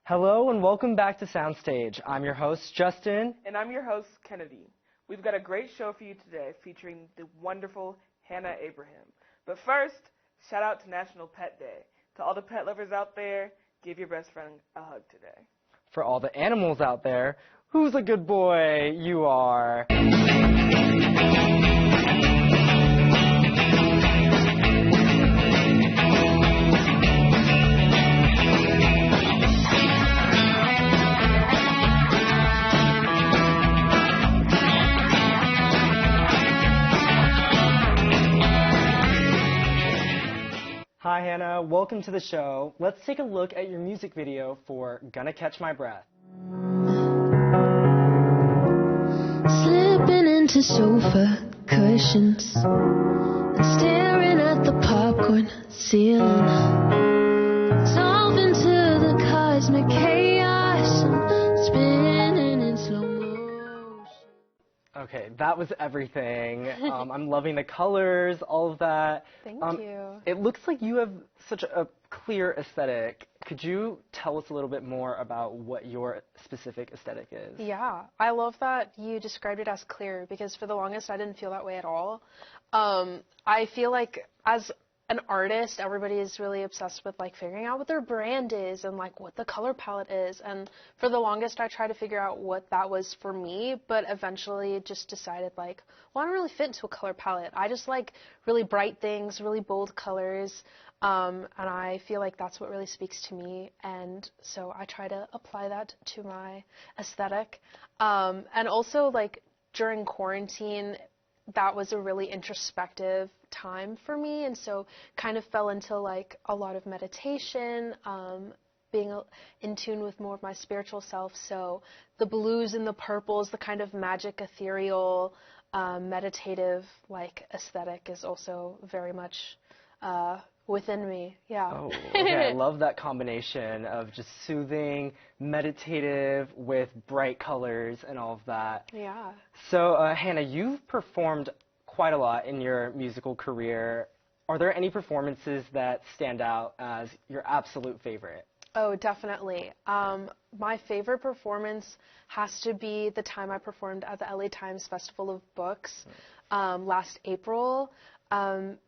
Hello and welcome back to Soundstage. I'm your host, Justin. And I'm your host, Kennedy. We've got a great show for you today featuring the wonderful Hannah Abraham. But first, shout out to National Pet Day. To all the pet lovers out there, give your best friend a hug today. For all the animals out there, who's a good boy? You are. Hi Hannah, welcome to the show. Let's take a look at your music video for Gonna Catch My Breath. Slipping into sofa cushions and staring at the popcorn ceiling, solving to the cosmic chaos and spinning in slow motion. Okay, that was everything. I'm loving the colors, all of that. Thank you. It looks like you have such a clear aesthetic. Could you tell us a little bit more about what your specific aesthetic is? Yeah, I love that you described it as clear because for the longest I didn't feel that way at all. I feel like as an artist, everybody is really obsessed with like figuring out what their brand is and like what the color palette is. And for the longest, I tried to figure out what that was for me, but eventually just decided like, well, I don't really fit into a color palette. I just like really bright things, really bold colors. And I feel like that's what really speaks to me. And so I try to apply that to my aesthetic. And also like during quarantine, that was a really introspective time for me, and so kind of fell into like a lot of meditation, being in tune with more of my spiritual self. So the blues and the purples, the kind of magic, ethereal, meditative like aesthetic is also very much within me. Yeah. Oh, okay. I love that combination of just soothing, meditative with bright colors and all of that. Yeah. So, Hannah, you've performed quite a lot in your musical career. Are there any performances that stand out as your absolute favorite? Oh, definitely. My favorite performance has to be the time I performed at the LA Times Festival of Books last April.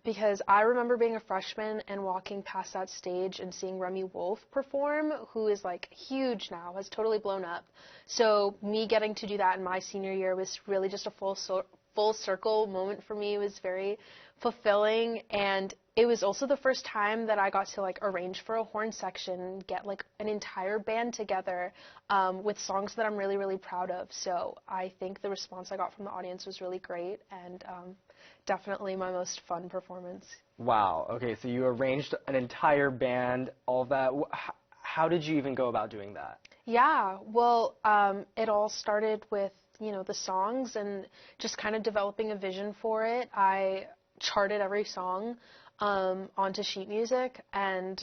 Because I remember being a freshman and walking past that stage and seeing Remy Wolf perform, who is like huge now, has totally blown up. So me getting to do that in my senior year was really just a full circle moment for me. It was very fulfilling, and it was also the first time that I got to like arrange for a horn section, get like an entire band together with songs that I'm really, really proud of. So I think the response I got from the audience was really great, and definitely my most fun performance. Wow. Okay, so you arranged an entire band, all of that. How did you even go about doing that? Yeah, well, it all started with, the songs and just kind of developing a vision for it. I charted every song onto sheet music, and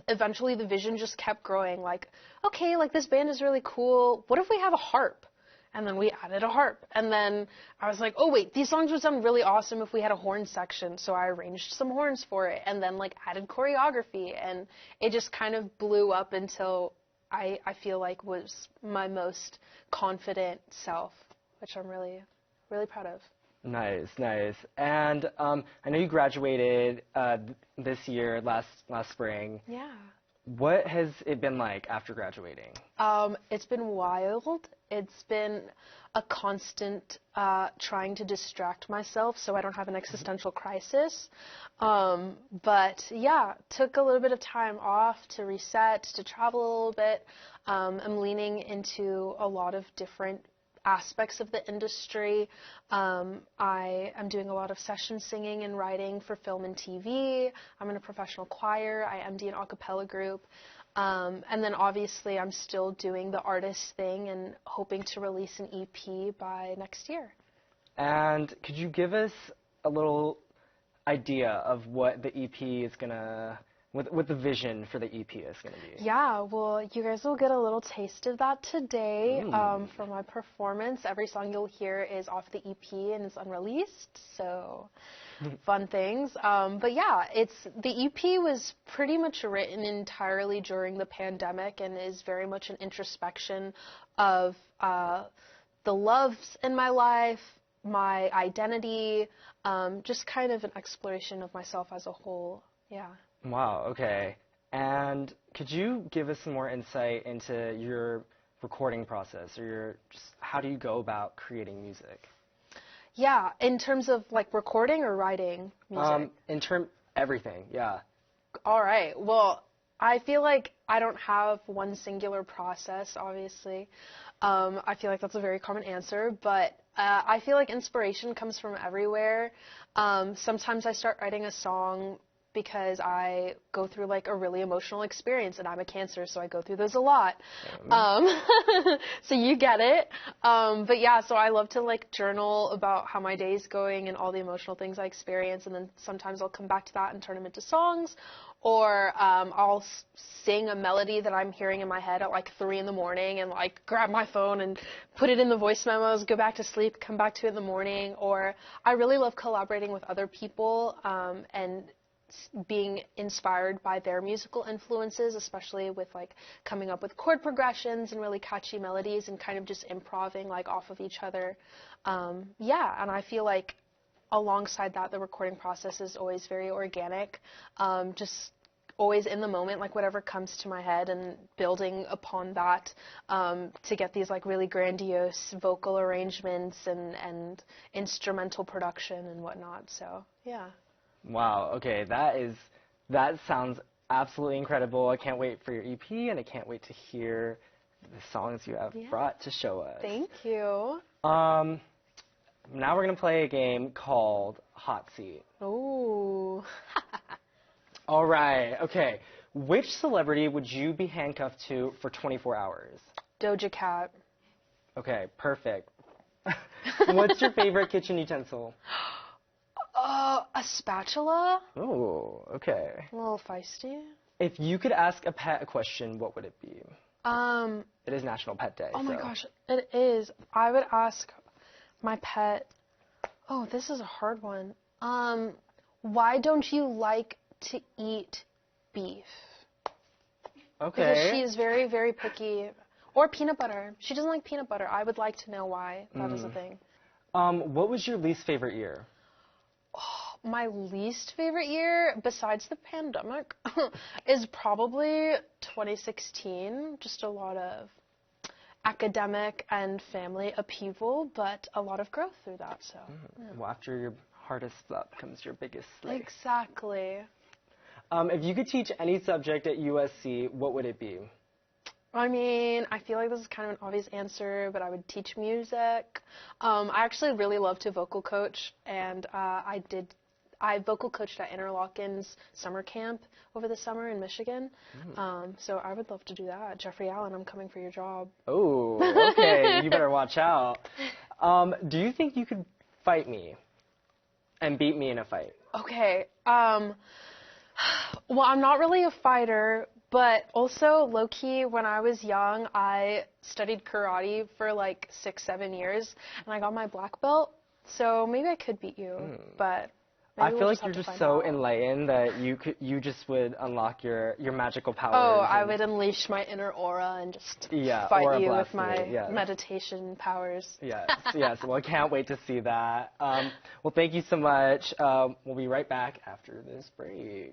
eventually the vision just kept growing. Like, okay, like this band is really cool. What if we have a harp? And then we added a harp. And then I was like, oh, wait, these songs would sound really awesome if we had a horn section. So I arranged some horns for it and then, like, added choreography. And it just kind of blew up until I feel like was my most confident self, which I'm really, really proud of. Nice, nice. And I know you graduated this year, last spring. Yeah. What has it been like after graduating? It's been wild. It's been a constant trying to distract myself so I don't have an existential crisis. But yeah, took a little bit of time off to reset, to travel a little bit. I'm leaning into a lot of different aspects of the industry. I am doing a lot of session singing and writing for film and TV. I'm in a professional choir. I MD an a cappella group. And then obviously I'm still doing the artist thing and hoping to release an EP by next year. And could you give us a little idea of what the EP is gonna what the vision for the EP is going to be. Yeah, well, you guys will get a little taste of that today for my performance. Every song you'll hear is off the EP and it's unreleased, so fun things. But yeah, the EP was pretty much written entirely during the pandemic and is very much an introspection of the loves in my life, my identity, just kind of an exploration of myself as a whole. Yeah. Wow, okay. And could you give us some more insight into your recording process, or how do you go about creating music? Yeah, in terms of like recording or writing music? Everything, yeah. All right. Well, I feel like I don't have one singular process, obviously. I feel like that's a very common answer, but I feel like inspiration comes from everywhere. Sometimes I start writing a song because I go through like a really emotional experience, and I'm a Cancer, so I go through those a lot. So you get it. But yeah, so I love to like journal about how my day's going and all the emotional things I experience, and then sometimes I'll come back to that and turn them into songs, or I'll sing a melody that I'm hearing in my head at like 3 a.m. and like grab my phone and put it in the voice memos, go back to sleep, come back to it in the morning. Or I really love collaborating with other people and being inspired by their musical influences, especially with like coming up with chord progressions and really catchy melodies and kind of just improvising like off of each other. Yeah, and I feel like alongside that, the recording process is always very organic, just always in the moment, like whatever comes to my head and building upon that to get these like really grandiose vocal arrangements and instrumental production and whatnot. So, yeah. Wow, okay, that sounds absolutely incredible. I can't wait for your EP, and I can't wait to hear the songs you have brought to show us. Thank you. Now we're going to play a game called Hot Seat. Ooh. All right, okay. Which celebrity would you be handcuffed to for 24 hours? Doja Cat. Okay, perfect. What's your favorite kitchen utensil? A spatula? Oh, okay. A little feisty. If you could ask a pet a question, what would it be? It is National Pet Day. Oh my gosh, it is. I would ask my pet. Oh, this is a hard one. Why don't you like to eat beef? Okay. Because she is very, very picky. Or peanut butter. She doesn't like peanut butter. I would like to know why that is a thing. What was your least favorite year? My least favorite year, besides the pandemic, is probably 2016. Just a lot of academic and family upheaval, but a lot of growth through that. So, Well, after your hardest up comes your biggest slay. Exactly. If you could teach any subject at USC, what would it be? I mean, I feel like this is kind of an obvious answer, but I would teach music. I actually really love to vocal coach, and I vocal coached at Interlocken's summer camp over the summer in Michigan. So I would love to do that. Jeffrey Allen, I'm coming for your job. Oh, okay. You better watch out. Do you think you could fight me and beat me in a fight? Okay. Well, I'm not really a fighter, but also low-key, when I was young, I studied karate for like 6-7 years, and I got my black belt. So maybe I could beat you, but I feel like you're just so enlightened that you just would unlock your magical powers. Oh, I would unleash my inner aura and just fight you with my meditation powers. Yes. Well, I can't wait to see that. Well, thank you so much. We'll be right back after this break.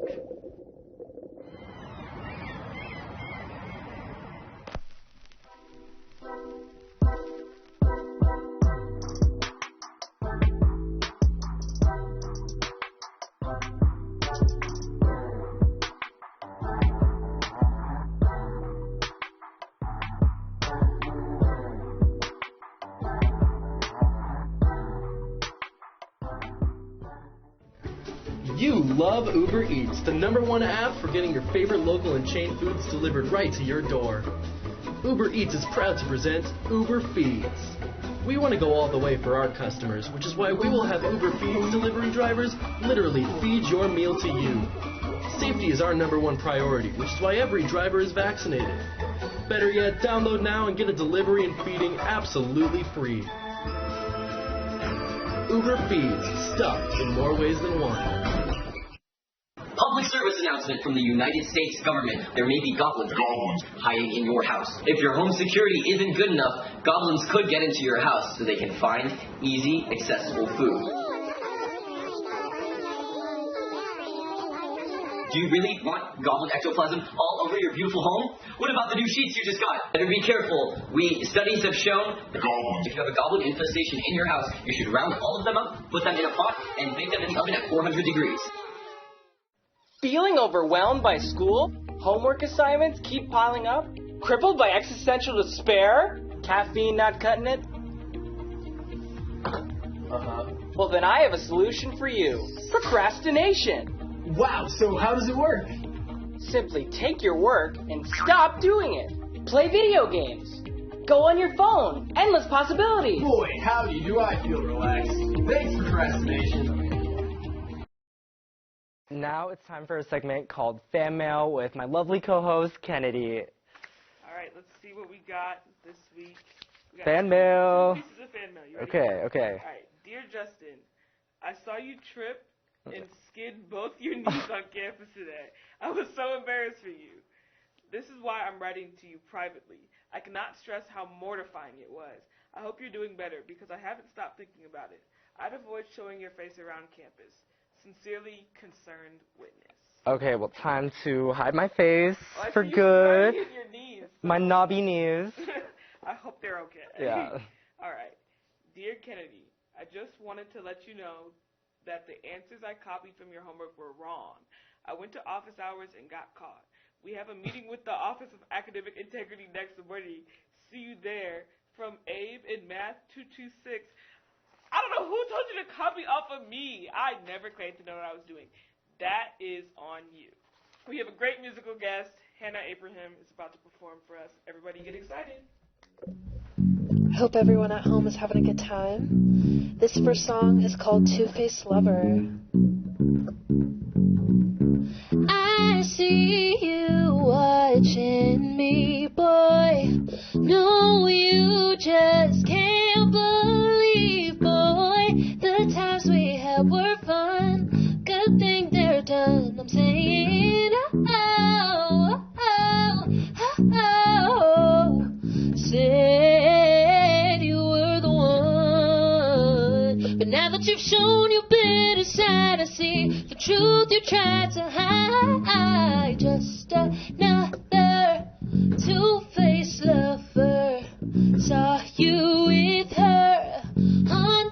You love Uber Eats, the #1 app for getting your favorite local and chain foods delivered right to your door. Uber Eats is proud to present Uber Feeds. We want to go all the way for our customers, which is why we will have Uber Feeds delivery drivers literally feed your meal to you. Safety is our #1 priority, which is why every driver is vaccinated. Better yet, download now and get a delivery and feeding absolutely free. Uber feeds, stuffed in more ways than one. Public service announcement from the United States government. There may be goblins hiding in your house. If your home security isn't good enough, goblins could get into your house so they can find easy, accessible food. Do you really want goblin ectoplasm all over your beautiful home? What about the new sheets you just got? Better be careful. Studies have shown if you have a goblin infestation in your house, you should round all of them up, put them in a pot, and bake them in the oven at 400 degrees. Feeling overwhelmed by school? Homework assignments keep piling up? Crippled by existential despair? Caffeine not cutting it? Well, then I have a solution for you. Procrastination. Wow, so how does it work? Simply take your work and stop doing it. Play video games. Go on your phone. Endless possibilities. Boy, howdy, do I feel relaxed. Thanks, procrastination. Now it's time for a segment called Fan Mail with my lovely co-host, Kennedy. All right, let's see what we got this week. We got Fan mail. Two pieces of fan mail. You ready? Okay. All right. Dear Justin, I saw you trip and skid both your knees on campus today. I was so embarrassed for you. This is why I'm writing to you privately. I cannot stress how mortifying it was. I hope you're doing better because I haven't stopped thinking about it. I'd avoid showing your face around campus. Sincerely, concerned witness. Okay, well, time to hide my face Oh, I for see you good. in your knees. My knobby knees. I hope they're okay. Yeah. All right. Dear Kennedy, I just wanted to let you know that the answers I copied from your homework were wrong. I went to office hours and got caught. We have a meeting with the Office of Academic Integrity next morning. See you there. From Abe in Math 226. I don't know who told you to copy off of me. I never claimed to know what I was doing. That is on you. We have a great musical guest. Hannah Abraham is about to perform for us. Everybody get excited. I hope everyone at home is having a good time. This first song is called Two-Faced Lover. I see you watching me, boy. No, you just can't believe, boy. The times we had were fun. Good thing they're done. I'm saying, oh, oh, oh, oh. Said you were the one. But now that you've shown your bitter side, I see the truth you tried to hide. Just another two-faced lover. Saw you with her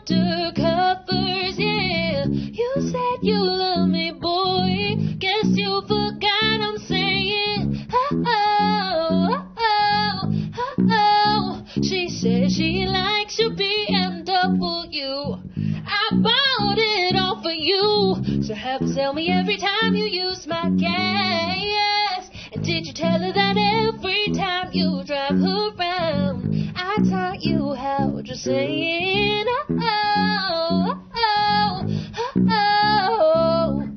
undercovers, yeah. You said you love me, boy. Guess you forgot I'm saying, oh, oh, oh, oh, oh. She said she likes your BMW. I bought it all for you. So have her tell me every time you use my gas. And did you tell her that every time you drive her around, I taught you how, just saying, oh, oh, oh, oh, oh.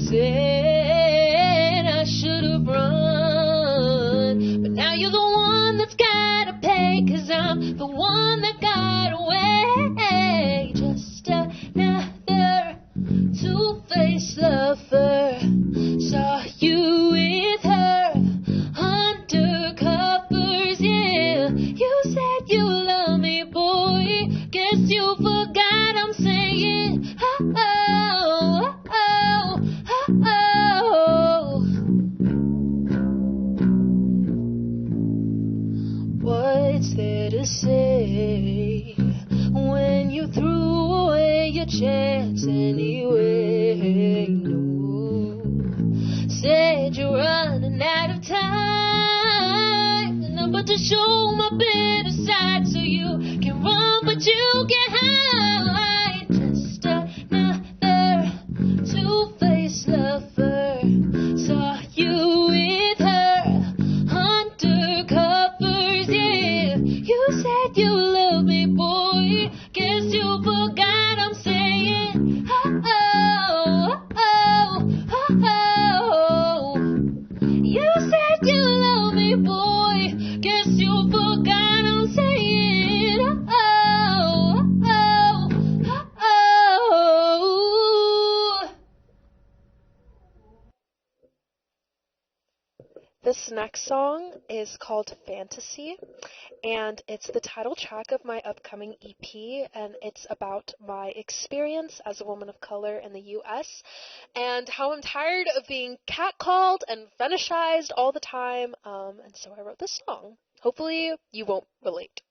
Said I should have run, but now you're the one that's gotta pay, 'cause I'm the one that got away. Just another two-faced lover. Saw you with her undercovers, yeah. You said you love me, boy. Guess you forgot I'm saying, oh, oh, oh, oh, oh. What's there to say when you threw away your chance anyway? No. Said you're running out of time, but to show my better side, so you can run but you can hide. Just another two-faced lover. Saw you with her undercovers, yeah. You said you love me, boy. Guess you forgot I'm saying, oh, oh, oh, oh, oh. This next song is called Fantasy, and it's the title track of my upcoming EP, and it's about my experience as a woman of color in the U.S. and how I'm tired of being catcalled and fetishized all the time, and so I wrote this song. Hopefully you won't relate.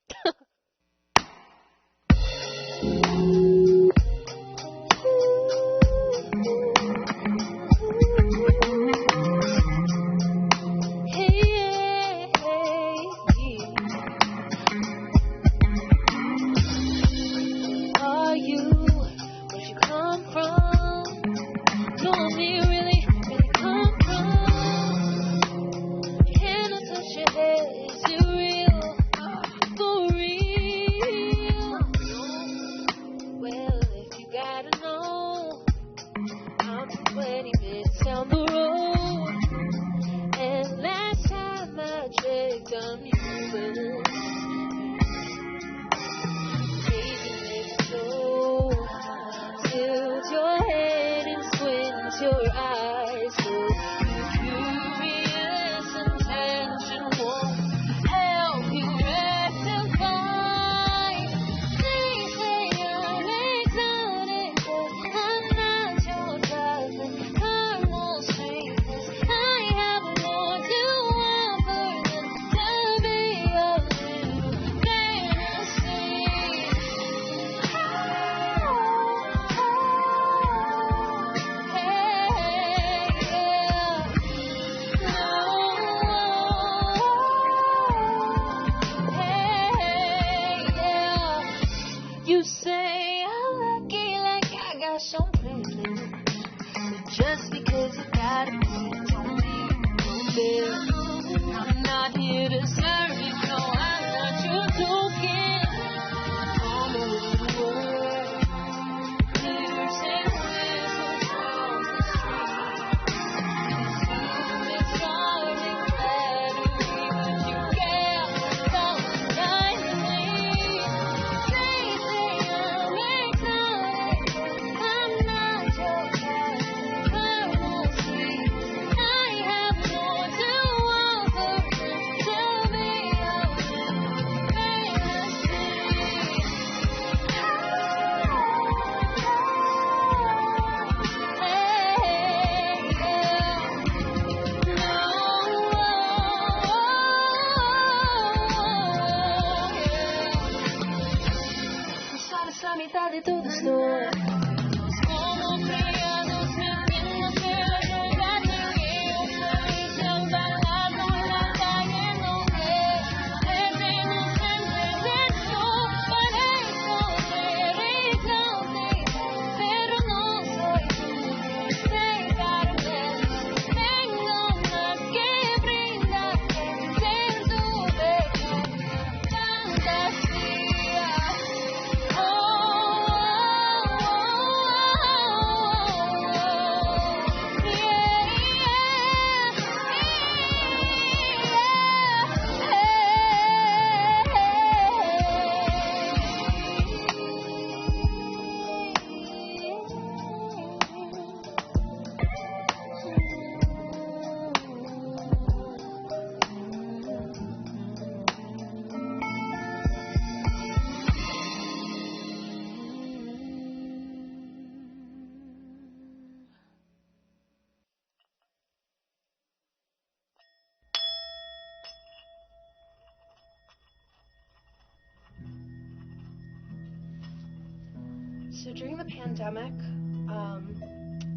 So during the pandemic,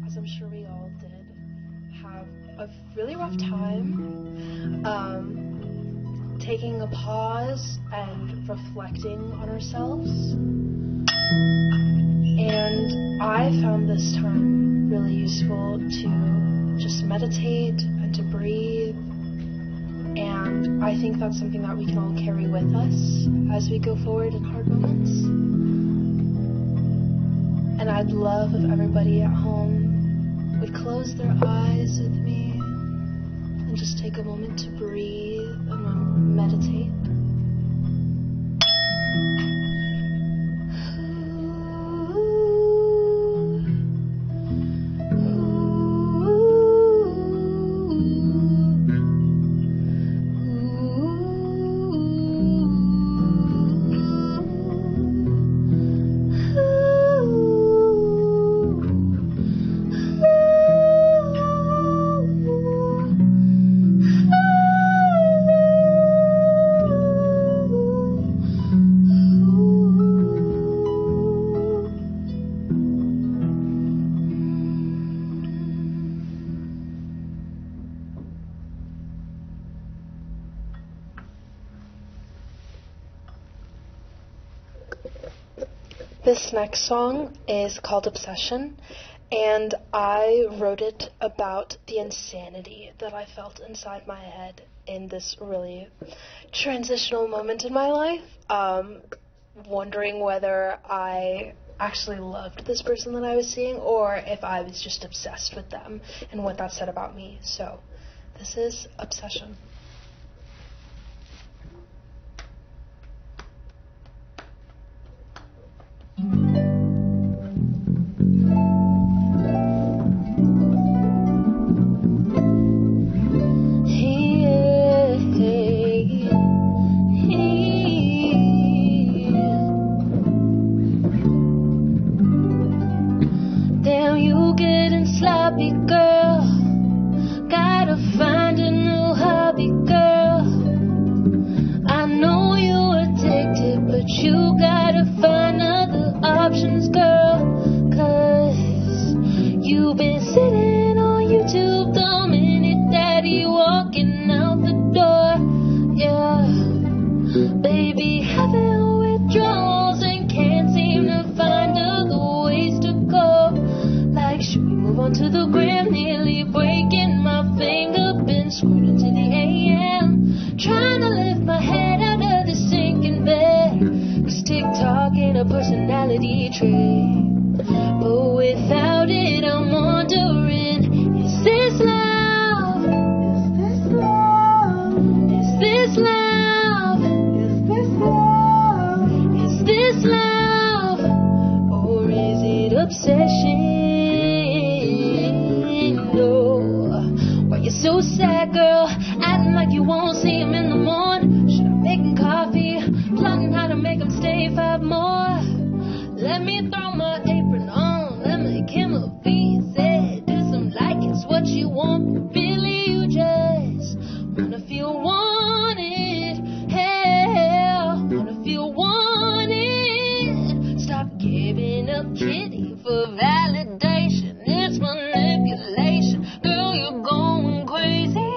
as I'm sure we all did, have a really rough time taking a pause and reflecting on ourselves. And I found this time really useful to just meditate and to breathe. And I think that's something that we can all carry with us as we go forward in hard moments. And I'd love if everybody at home would close their eyes with me and just take a moment to breathe and meditate. This next song is called Obsession, and I wrote it about the insanity that I felt inside my head in this really transitional moment in my life, wondering whether I actually loved this person that I was seeing or if I was just obsessed with them and what that said about me. So this is Obsession. Damn, you getting sloppy, girl. Gotta find a new hobby, girl. I know you're addicted, but you gotta find other options, girl. 'Cause you've been sitting on YouTube the minute that you walking out the door. Yeah, baby, having withdrawals and can't seem to find other ways to go. Like, should we move on to the gram? Nearly breaking my finger, been screwed into the AM. Trying to lift my head out of the sinking bed. 'Cause TikTok ain't a personality trait. But without it, I'm wondering, is this love? Is this love? Is this love? Is this love? Is this love? Or is it obsession? Why you so sad, girl? Acting like you won't see him in the morning. Should I make him coffee? Plotting how to make him stay 5 more. Let me throw my apron on. Let me make him a piece. Do some like it's what you want. But really, you just wanna feel wanted. Hell, wanna feel wanted. Stop giving up kitty for validation. It's manipulation. Girl, you're going crazy.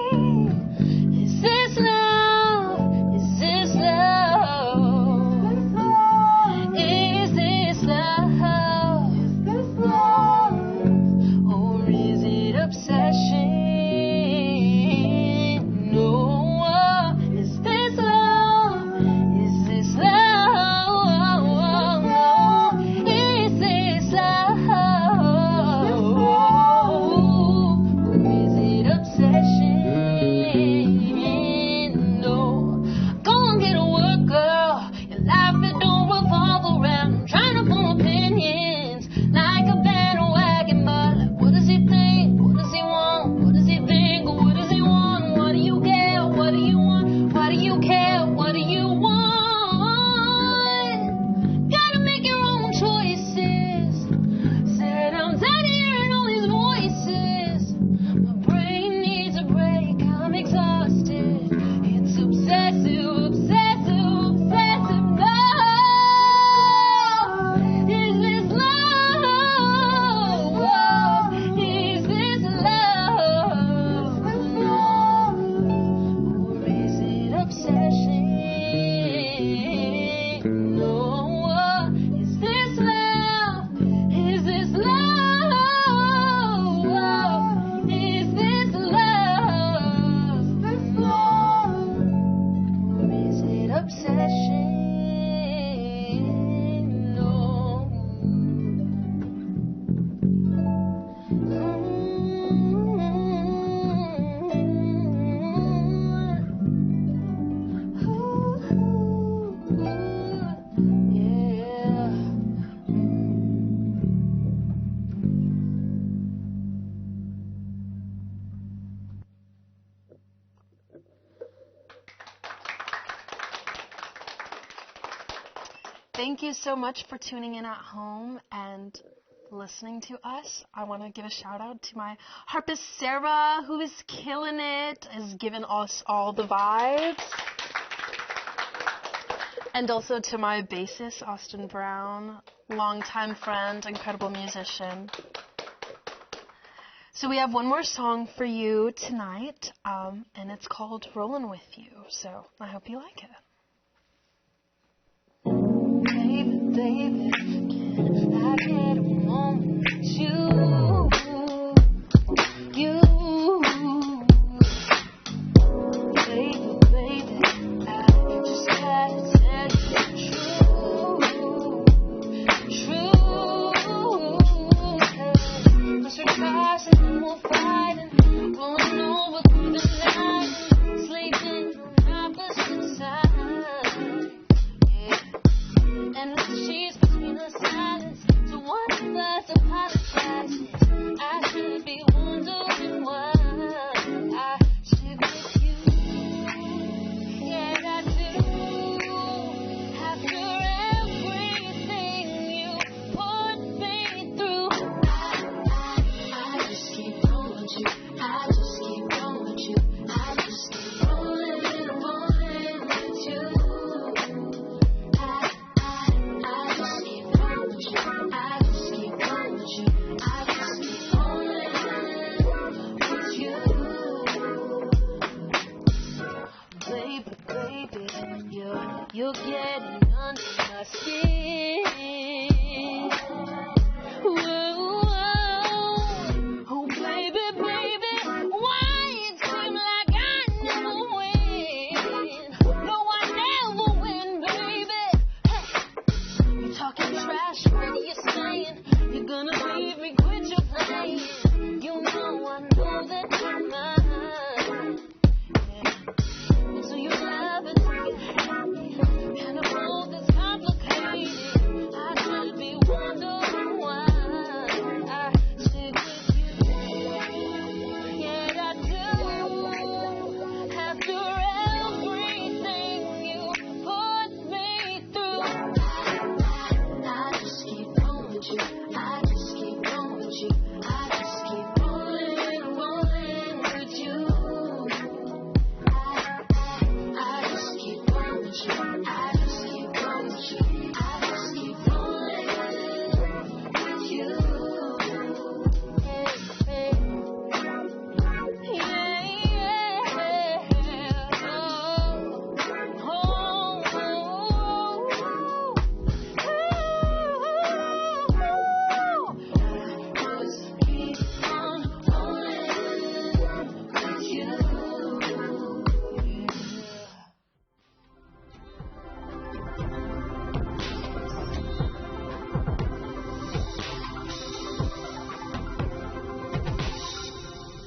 Is this love? Is this love? Is this love? Is this love? Or is it obsession? No. Is this love? Is this love? Is this love? Or is it obsession? No. Go and get a work, girl. Your life, it don't revolve around trying to form opinions like a bandwagon. But like, what does he think? What does he want? What does he think? What does he want? What do you get? What do you want? Why do you care? What do you want? Gotta make your own choices. Said I'm tired of hearing all these voices. My brain needs a break. I'm exhausted. It's obsessive, obsessive, obsessive love. Is this love? Is this love? Or is it obsession? No. Is this love? Is this love? Is this love? Or is it obsession? No. Yeah. Thank you so much for tuning in at home and listening to us. I want to give a shout out to my harpist Sarah, who is killing it, has given us all the vibes. And also to my bassist, Austin Brown, longtime friend, incredible musician. So we have one more song for you tonight, and it's called Rollin' With You. So I hope you like it. Baby, baby, had a moment. You